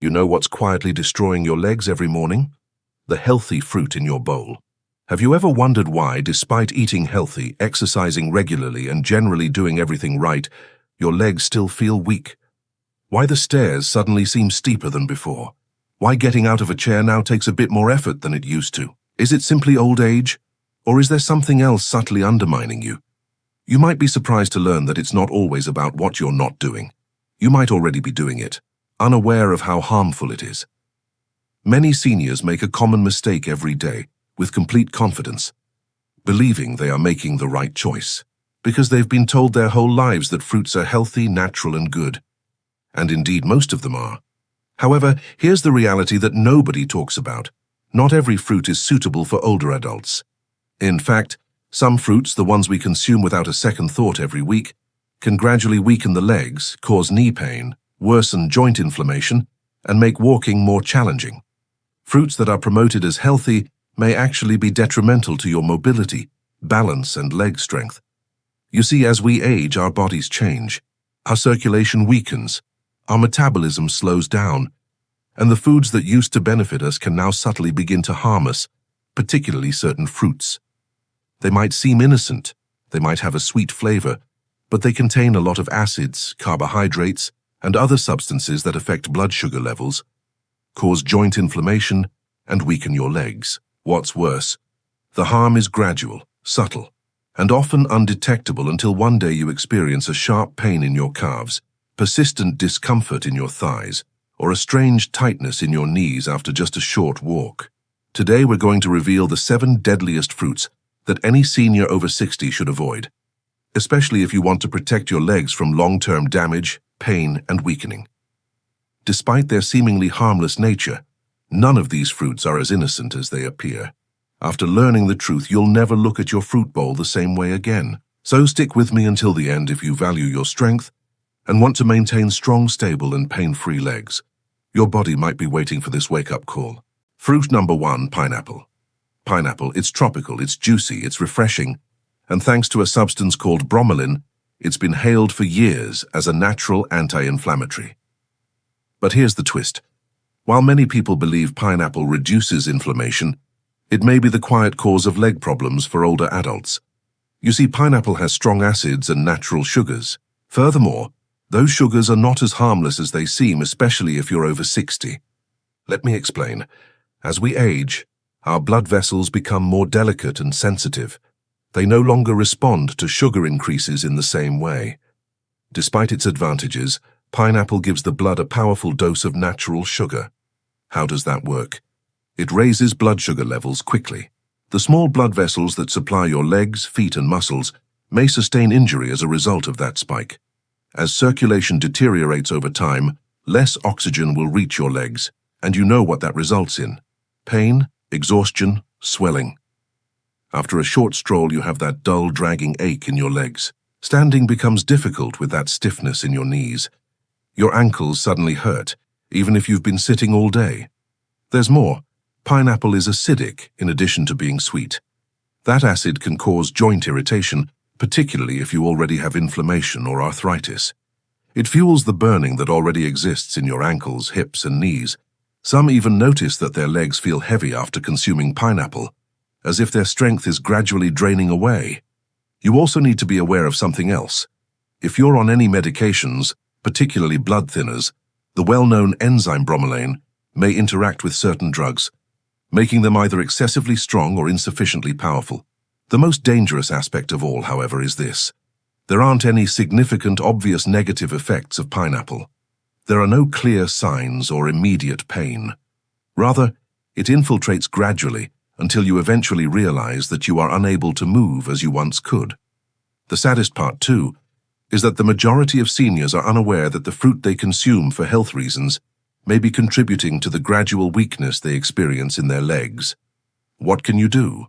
You know what's quietly destroying your legs every morning? The healthy fruit in your bowl. Have you ever wondered why, despite eating healthy, exercising regularly, and generally doing everything right, your legs still feel weak? Why the stairs suddenly seem steeper than before? Why getting out of a chair now takes a bit more effort than it used to? Is it simply old age? Or is there something else subtly undermining you? You might be surprised to learn that it's not always about what you're not doing. You might already be doing it, unaware of how harmful it is. Many seniors make a common mistake every day, with complete confidence, believing they are making the right choice, because they've been told their whole lives that fruits are healthy, natural, and good. And indeed, most of them are. However, here's the reality that nobody talks about. Not every fruit is suitable for older adults. In fact, some fruits, the ones we consume without a second thought every week, can gradually weaken the legs, cause knee pain, worsen joint inflammation, and make walking more challenging. Fruits that are promoted as healthy may actually be detrimental to your mobility, balance, and leg strength. You see, as we age, our bodies change. Our circulation weakens, our metabolism slows down, and the foods that used to benefit us can now subtly begin to harm us, particularly certain fruits. They might seem innocent, they might have a sweet flavor, but they contain a lot of acids, carbohydrates, and other substances that affect blood sugar levels, cause joint inflammation, and weaken your legs. What's worse, the harm is gradual, subtle, and often undetectable until one day you experience a sharp pain in your calves, persistent discomfort in your thighs, or a strange tightness in your knees after just a short walk. Today we're going to reveal the 7 deadliest fruits that any senior over 60 should avoid, especially if you want to protect your legs from long-term damage, pain, and weakening. Despite their seemingly harmless nature, none of these fruits are as innocent as they appear. After learning the truth, you'll never look at your fruit bowl the same way again. So stick with me until the end if you value your strength and want to maintain strong, stable, and pain-free legs. Your body might be waiting for this wake-up call. Fruit number 1, pineapple. Pineapple, it's tropical, it's juicy, it's refreshing, and thanks to a substance called bromelain, it's been hailed for years as a natural anti-inflammatory. But here's the twist. While many people believe pineapple reduces inflammation, it may be the quiet cause of leg problems for older adults. You see, pineapple has strong acids and natural sugars. Furthermore, those sugars are not as harmless as they seem, especially if you're over 60. Let me explain. As we age, our blood vessels become more delicate and sensitive. They no longer respond to sugar increases in the same way. Despite its advantages, pineapple gives the blood a powerful dose of natural sugar. How does that work? It raises blood sugar levels quickly. The small blood vessels that supply your legs, feet, and muscles may sustain injury as a result of that spike. As circulation deteriorates over time, less oxygen will reach your legs, and you know what that results in: pain, exhaustion, swelling. After a short stroll, you have that dull, dragging ache in your legs. Standing becomes difficult with that stiffness in your knees. Your ankles suddenly hurt, even if you've been sitting all day. There's more. Pineapple is acidic in addition to being sweet. That acid can cause joint irritation, particularly if you already have inflammation or arthritis. It fuels the burning that already exists in your ankles, hips, and knees. Some even notice that their legs feel heavy after consuming pineapple, as if their strength is gradually draining away. You also need to be aware of something else. If you're on any medications, particularly blood thinners, the well-known enzyme bromelain may interact with certain drugs, making them either excessively strong or insufficiently powerful. The most dangerous aspect of all, however, is this. There aren't any significant, obvious negative effects of pineapple. There are no clear signs or immediate pain. Rather, it infiltrates gradually until you eventually realize that you are unable to move as you once could. The saddest part, too, is that the majority of seniors are unaware that the fruit they consume for health reasons may be contributing to the gradual weakness they experience in their legs. What can you do?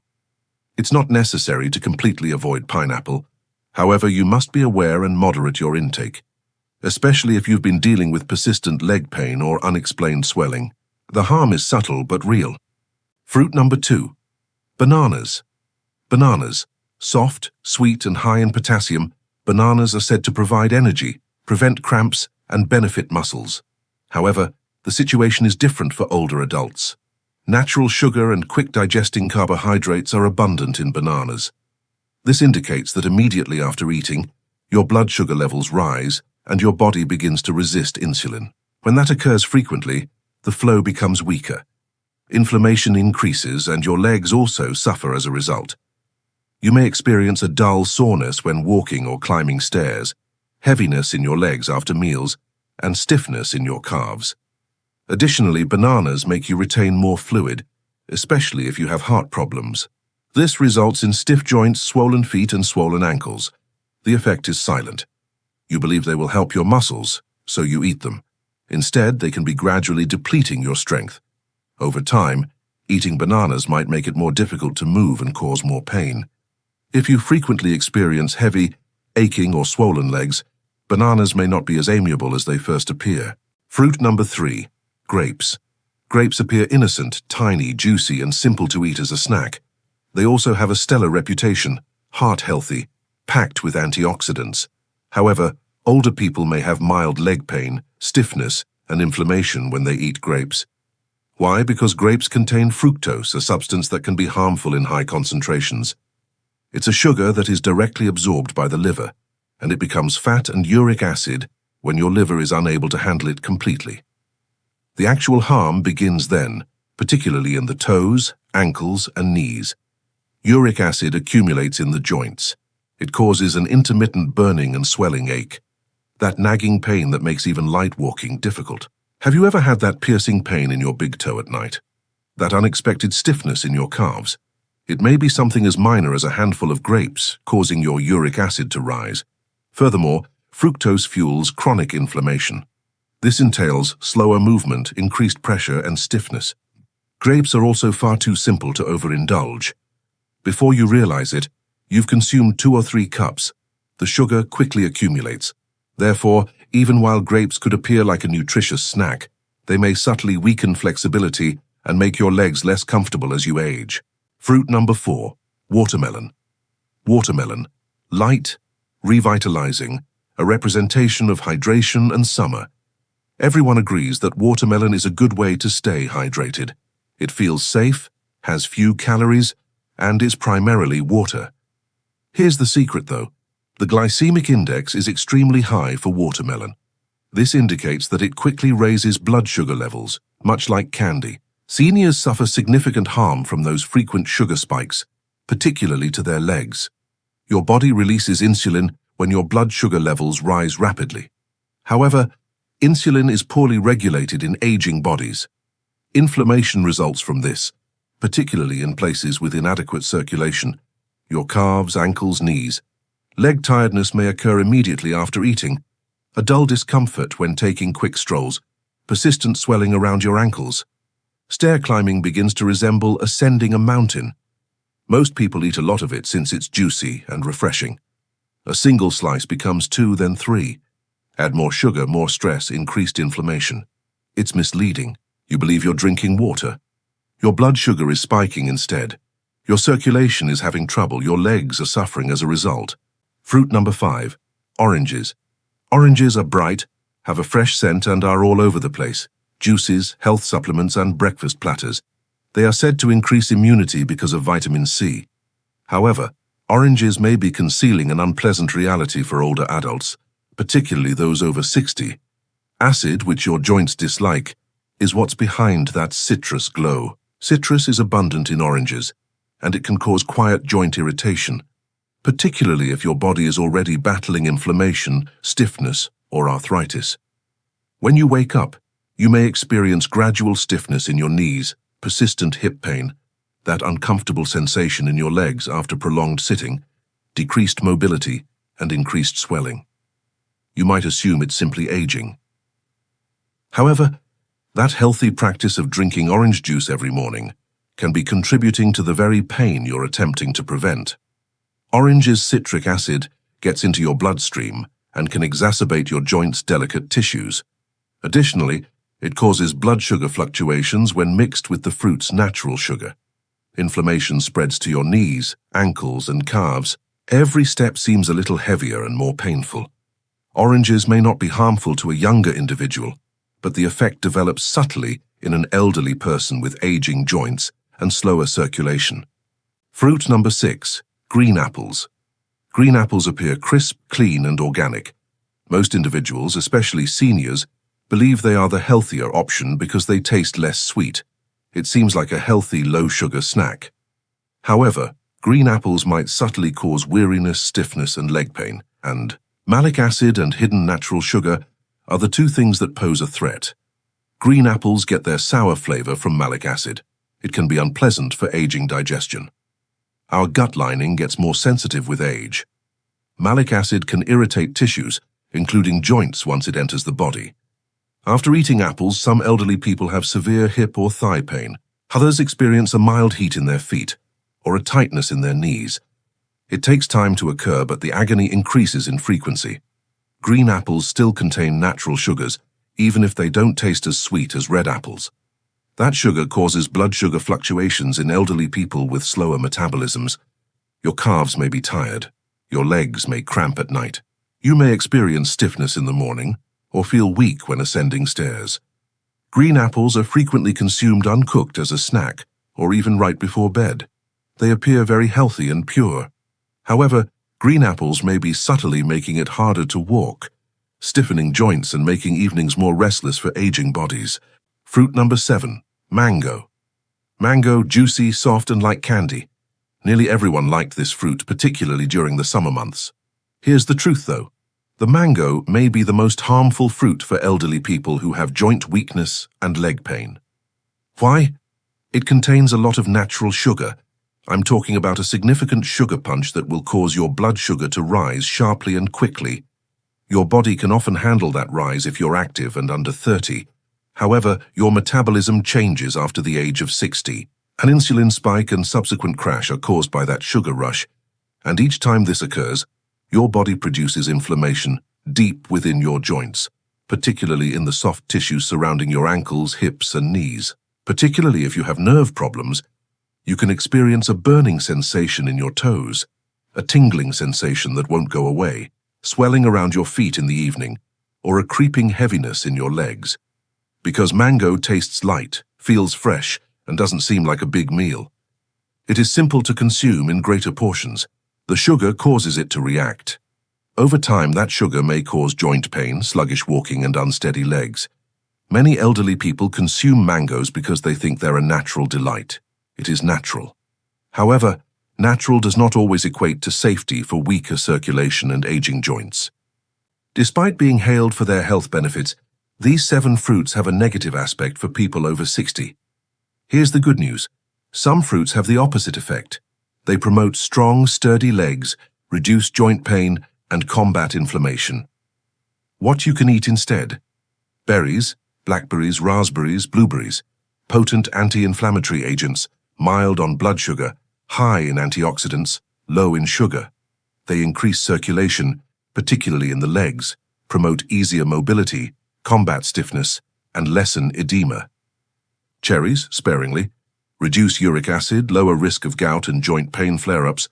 It's not necessary to completely avoid pineapple. However, you must be aware and moderate your intake, especially if you've been dealing with persistent leg pain or unexplained swelling. The harm is subtle but real. Fruit number 2, bananas. Bananas. Soft, sweet, and high in potassium, bananas are said to provide energy, prevent cramps, and benefit muscles. However, The situation is different for older adults. Natural sugar and quick-digesting carbohydrates are abundant in bananas. This indicates that immediately after eating, your blood sugar levels rise and your body begins to resist insulin. When that occurs frequently, the flow becomes weaker. Inflammation increases and your legs also suffer as a result. You may experience a dull soreness when walking or climbing stairs, heaviness in your legs after meals, and stiffness in your calves. Additionally, bananas make you retain more fluid, especially if you have heart problems. This results in stiff joints, swollen feet, and swollen ankles. The effect is silent. You believe they will help your muscles, so you eat them. Instead, they can be gradually depleting your strength. Over time, eating bananas might make it more difficult to move and cause more pain. If you frequently experience heavy, aching, or swollen legs, bananas may not be as amiable as they first appear. Fruit number 3. Grapes. Grapes appear innocent, tiny, juicy, and simple to eat as a snack. They also have a stellar reputation, heart-healthy, packed with antioxidants. However, older people may have mild leg pain, stiffness, and inflammation when they eat grapes. Why? Because grapes contain fructose, a substance that can be harmful in high concentrations. It's a sugar that is directly absorbed by the liver, and it becomes fat and uric acid when your liver is unable to handle it completely. The actual harm begins then, particularly in the toes, ankles, and knees. Uric acid accumulates in the joints. It causes an intermittent burning and swelling ache, that nagging pain that makes even light walking difficult. Have you ever had that piercing pain in your big toe at night? That unexpected stiffness in your calves? It may be something as minor as a handful of grapes causing your uric acid to rise. Furthermore, fructose fuels chronic inflammation. This entails slower movement, increased pressure, and stiffness. Grapes are also far too simple to overindulge. Before you realize it, you've consumed 2 or 3 cups. The sugar quickly accumulates. Therefore, even while grapes could appear like a nutritious snack, they may subtly weaken flexibility and make your legs less comfortable as you age. Fruit number 4. Watermelon. Watermelon. Light, revitalizing, a representation of hydration and summer. Everyone agrees that watermelon is a good way to stay hydrated. It feels safe, has few calories, and is primarily water. Here's the secret though. The glycemic index is extremely high for watermelon. This indicates that it quickly raises blood sugar levels, much like candy. Seniors suffer significant harm from those frequent sugar spikes, particularly to their legs. Your body releases insulin when your blood sugar levels rise rapidly. However, insulin is poorly regulated in aging bodies. Inflammation results from this, particularly in places with inadequate circulation, your calves, ankles, knees. Leg tiredness may occur immediately after eating, a dull discomfort when taking quick strolls, persistent swelling around your ankles. Stair climbing begins to resemble ascending a mountain. Most people eat a lot of it since it's juicy and refreshing. A single slice becomes 2, then 3. Add more sugar, more stress, increased inflammation. It's misleading. You believe you're drinking water. Your blood sugar is spiking instead. Your circulation is having trouble. Your legs are suffering as a result. Fruit number 5. Oranges. Oranges are bright, have a fresh scent, and are all over the place. Juices, health supplements, and breakfast platters. They are said to increase immunity because of vitamin C. However, oranges may be concealing an unpleasant reality for older adults, particularly those over 60. Acid, which your joints dislike, is what's behind that citrus glow. Citrus is abundant in oranges, and it can cause quiet joint irritation, particularly if your body is already battling inflammation, stiffness, or arthritis. When you wake up, you may experience gradual stiffness in your knees, persistent hip pain, that uncomfortable sensation in your legs after prolonged sitting, decreased mobility, and increased swelling. You might assume it's simply aging. However, that healthy practice of drinking orange juice every morning can be contributing to the very pain you're attempting to prevent. Orange's citric acid gets into your bloodstream and can exacerbate your joints' delicate tissues. Additionally, it causes blood sugar fluctuations when mixed with the fruit's natural sugar. Inflammation spreads to your knees, ankles, and calves. Every step seems a little heavier and more painful. Oranges may not be harmful to a younger individual, but the effect develops subtly in an elderly person with aging joints and slower circulation. Fruit number 6, green apples. Green apples appear crisp, clean, and organic. Most individuals, especially seniors, believe they are the healthier option because they taste less sweet. It seems like a healthy, low-sugar snack. However, green apples might subtly cause weariness, stiffness, and leg pain, and malic acid and hidden natural sugar are the two things that pose a threat. Green apples get their sour flavor from malic acid. It can be unpleasant for aging digestion. Our gut lining gets more sensitive with age. Malic acid can irritate tissues, including joints, once it enters the body. After eating apples, some elderly people have severe hip or thigh pain. Others experience a mild heat in their feet or a tightness in their knees. It takes time to occur, but the agony increases in frequency. Green apples still contain natural sugars, even if they don't taste as sweet as red apples. That sugar causes blood sugar fluctuations in elderly people with slower metabolisms. Your calves may be tired. Your legs may cramp at night. You may experience stiffness in the morning or feel weak when ascending stairs. Green apples are frequently consumed uncooked as a snack or even right before bed. They appear very healthy and pure. However, green apples may be subtly making it harder to walk, stiffening joints and making evenings more restless for aging bodies. Fruit number 7, mango. Mango, juicy, soft, and like candy. Nearly everyone liked this fruit, particularly during the summer months. Here's the truth, though. The mango may be the most harmful fruit for elderly people who have joint weakness and leg pain. Why? It contains a lot of natural sugar. I'm talking about a significant sugar punch that will cause your blood sugar to rise sharply and quickly. Your body can often handle that rise if you're active and under 30. However, your metabolism changes after the age of 60. An insulin spike and subsequent crash are caused by that sugar rush, and each time this occurs, your body produces inflammation deep within your joints, particularly in the soft tissue surrounding your ankles, hips, and knees. Particularly if you have nerve problems, you can experience a burning sensation in your toes, a tingling sensation that won't go away, swelling around your feet in the evening, or a creeping heaviness in your legs. Because mango tastes light, feels fresh, and doesn't seem like a big meal. It is simple to consume in greater portions. The sugar causes it to react. Over time, that sugar may cause joint pain, sluggish walking, and unsteady legs. Many elderly people consume mangoes because they think they're a natural delight. It is natural. However, natural does not always equate to safety for weaker circulation and aging joints. Despite being hailed for their health benefits, these 7 fruits have a negative aspect for people over 60. Here's the good news. Some fruits have the opposite effect. They promote strong, sturdy legs, reduce joint pain, and combat inflammation. What you can eat instead: berries, blackberries, raspberries, blueberries, potent anti-inflammatory agents, mild on blood sugar, high in antioxidants, low in sugar. They increase circulation, particularly in the legs, promote easier mobility, combat stiffness, and lessen edema. Cherries, sparingly, reduce uric acid, lower risk of gout and joint pain flare-ups,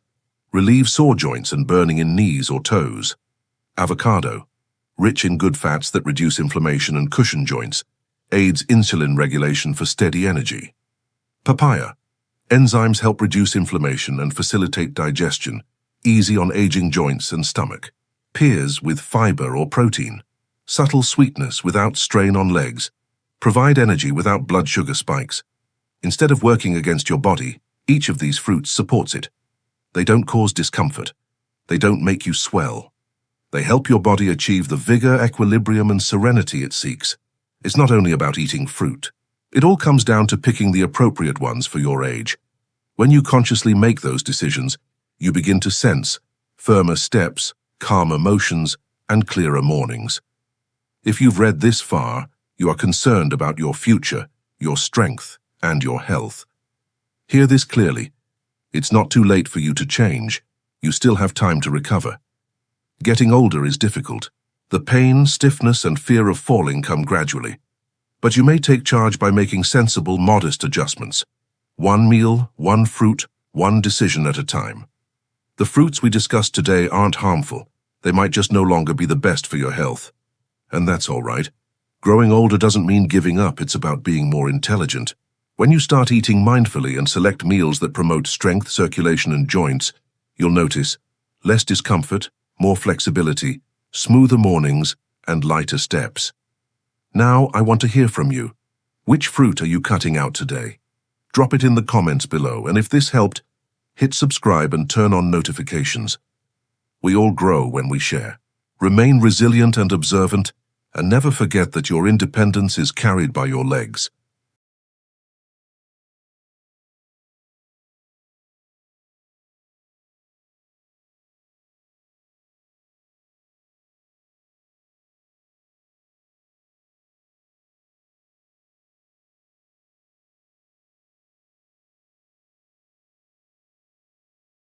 relieve sore joints and burning in knees or toes. Avocado, rich in good fats that reduce inflammation and cushion joints, aids insulin regulation for steady energy. Papaya, enzymes help reduce inflammation and facilitate digestion, easy on aging joints and stomach. Pears with fiber or protein, subtle sweetness without strain on legs, provide energy without blood sugar spikes. Instead of working against your body, each of these fruits supports it. They don't cause discomfort. They don't make you swell. They help your body achieve the vigor, equilibrium, and serenity it seeks. It's not only about eating fruit. It all comes down to picking the appropriate ones for your age. When you consciously make those decisions, you begin to sense firmer steps, calmer motions, and clearer mornings. If you've read this far, you are concerned about your future, your strength, and your health. Hear this clearly. It's not too late for you to change. You still have time to recover. Getting older is difficult. The pain, stiffness, and fear of falling come gradually. But you may take charge by making sensible, modest adjustments. One meal, one fruit, one decision at a time. The fruits we discussed today aren't harmful. They might just no longer be the best for your health. And that's all right. Growing older doesn't mean giving up, it's about being more intelligent. When you start eating mindfully and select meals that promote strength, circulation, and joints, you'll notice less discomfort, more flexibility, smoother mornings, and lighter steps. Now, I want to hear from you. Which fruit are you cutting out today? Drop it in the comments below, and if this helped, hit subscribe and turn on notifications. We all grow when we share. Remain resilient and observant, and never forget that your independence is carried by your legs.